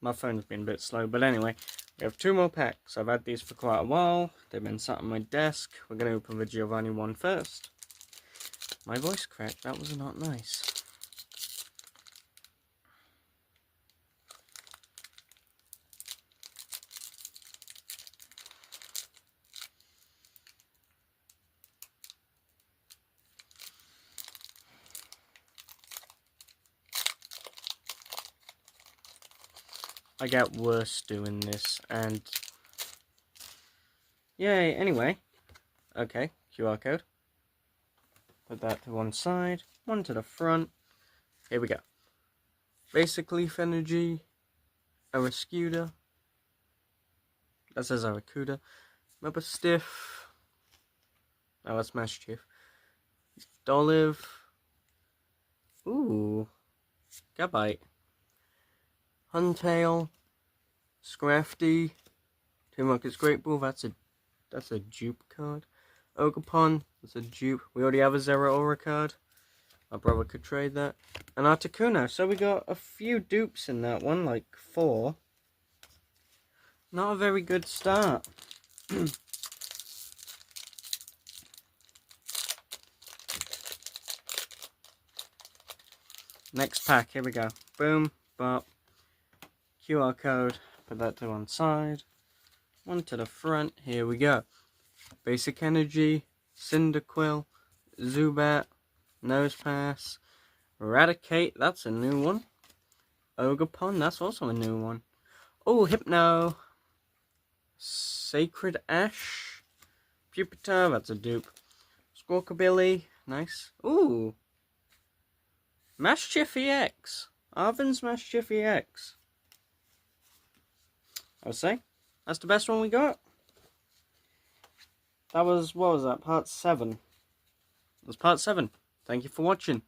My phone's been a bit slow, but anyway, we have 2 more packs. I've had these for quite a while. They've been sat on my desk. We're going to open the Giovanni one first. My voice cracked. That was not nice. I get worse doing this, and yay, anyway. Okay, QR code. Put that to one side, one to the front. Here we go. Basic Leaf Energy, Arascuda. That says Aracuda. Mega Stiff. Oh, that's Mischief. Olive. Ooh. Gabite. Huntail. Scrafty. Two Markets Great Bull. That's a dupe card. Ogapon. That's a dupe. We already have a Zeraora card. My brother could trade that. And Articuno. So we got a few dupes in that one, like 4. Not a very good start. Next pack, here we go. Boom, bop. QR code, put that to one side. One to the front, here we go. Basic Energy, Cyndaquil, Zubat, Nosepass, Eradicate, that's a new one. Ogapon, that's also a new one. Oh, Hypno. Sacred Ash. Pupitar, that's a dupe. Squawkabilly, nice. Ooh. Mischief EX. Arvin's Mischief EX. I would say that's the best one we got. That was, what was that, part 7? That was part 7. Thank you for watching.